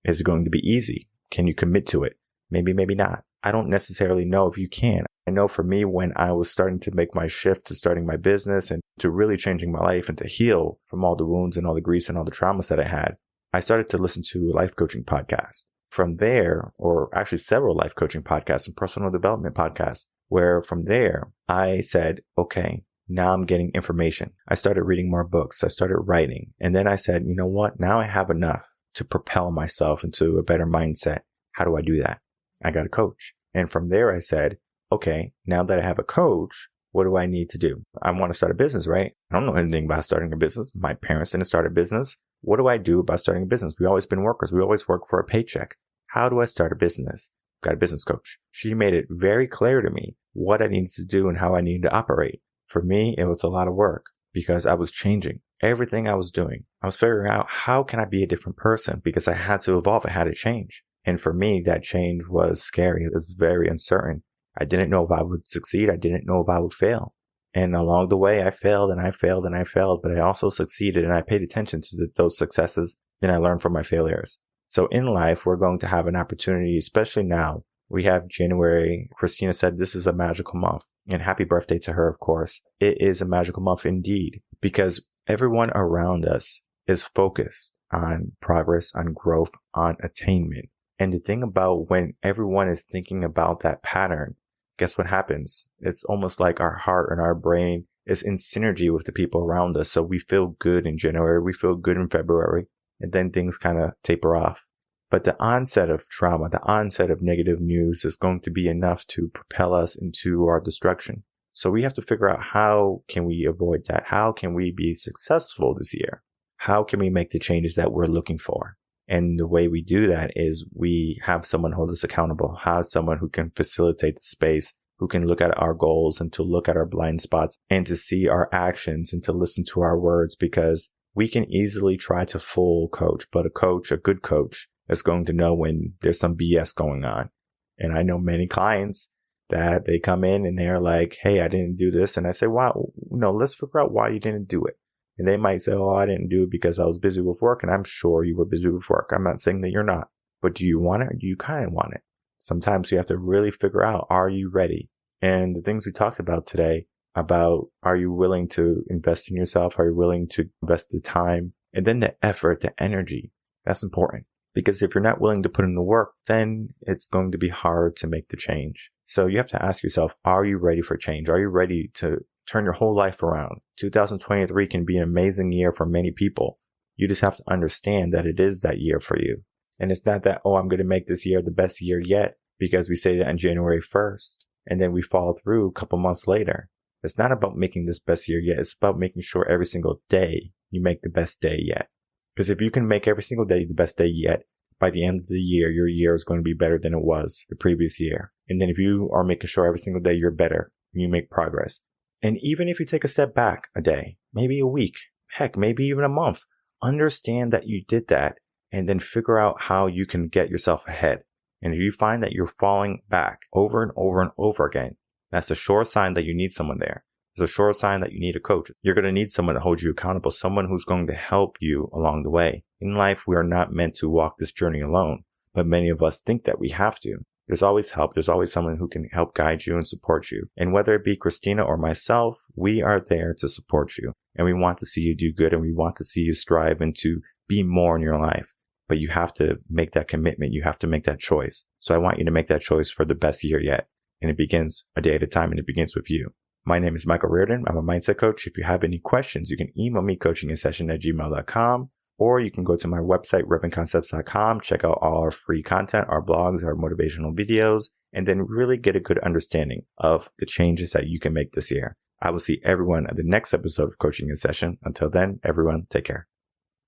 Is it going to be easy? Can you commit to it? Maybe, maybe not. I don't necessarily know if you can. I know for me, when I was starting to make my shift to starting my business and to really changing my life and to heal from all the wounds and all the griefs and all the traumas that I had, I started to listen to life coaching podcasts. From there, or actually several life coaching podcasts and personal development podcasts, where from there, I said, okay, now I'm getting information. I started reading more books. I started writing. And then I said, you know what? Now I have enough to propel myself into a better mindset. How do I do that? I got a coach. And from there, I said, okay, now that I have a coach, what do I need to do? I want to start a business, right? I don't know anything about starting a business. My parents didn't start a business. What do I do about starting a business? We've always been workers. We always work for a paycheck. How do I start a business? Got a business coach. She made it very clear to me what I needed to do and how I needed to operate. For me, it was a lot of work because I was changing everything I was doing. I was figuring out, how can I be a different person? Because I had to evolve. I had to change. And for me, that change was scary. It was very uncertain. I didn't know if I would succeed. I didn't know if I would fail. And along the way, I failed and I failed and I failed, but I also succeeded, and I paid attention to those successes, and I learned from my failures. So in life, we're going to have an opportunity, especially now. We have January. Kristina said this is a magical month, and happy birthday to her, of course. It is a magical month indeed, because everyone around us is focused on progress, on growth, on attainment. And the thing about when everyone is thinking about that pattern, guess what happens? It's almost like our heart and our brain is in synergy with the people around us. So we feel good in January. We feel good in February. and then things kind of taper off. But the onset of trauma, the onset of negative news is going to be enough to propel us into our destruction. So we have to figure out, how can we avoid that? How can we be successful this year? How can we make the changes that we're looking for? And the way we do that is we have someone hold us accountable, have someone who can facilitate the space, who can look at our goals and to look at our blind spots and to see our actions and to listen to our words, because we can easily try to fool coach, but a good coach is going to know when there's some BS going on. And I know many clients that they come in and they're like, hey, I didn't do this. And I say, wow, no, let's figure out why you didn't do it. And they might say, oh, I didn't do it because I was busy with work. And I'm sure you were busy with work. I'm not saying that you're not. But do you want it, or do you kind of want it? Sometimes you have to really figure out, are you ready? And the things we talked about today about, are you willing to invest in yourself? Are you willing to invest the time? And then the effort, the energy. That's important. Because if you're not willing to put in the work, then it's going to be hard to make the change. So you have to ask yourself, are you ready for change? Are you ready to turn your whole life around? 2023 can be an amazing year for many people. You just have to understand that it is that year for you. And it's not that, oh, I'm going to make this year the best year yet, because we say that on January 1st, and then we fall through a couple months later. It's not about making this best year yet. It's about making sure every single day you make the best day yet. Because if you can make every single day the best day yet, by the end of the year, your year is going to be better than it was the previous year. And then if you are making sure every single day you're better, you make progress. And even if you take a step back a day, maybe a week, heck, maybe even a month, understand that you did that and then figure out how you can get yourself ahead. And if you find that you're falling back over and over and over again, that's a sure sign that you need someone there. It's a sure sign that you need a coach. You're going to need someone to hold you accountable, someone who's going to help you along the way. In life, we are not meant to walk this journey alone, but many of us think that we have to. There's always help. There's always someone who can help guide you and support you. And whether it be Kristina or myself, we are there to support you. And we want to see you do good, and we want to see you strive and to be more in your life. But you have to make that commitment. You have to make that choice. So I want you to make that choice for the best year yet. And it begins a day at a time, and it begins with you. My name is Michael Rearden. I'm a mindset coach. If you have any questions, you can email me coachinginsession@gmail.com, or you can go to my website, revenconcepts.com, check out all our free content, our blogs, our motivational videos, and then really get a good understanding of the changes that you can make this year. I will see everyone at the next episode of Coaching in Session. Until then, everyone, take care.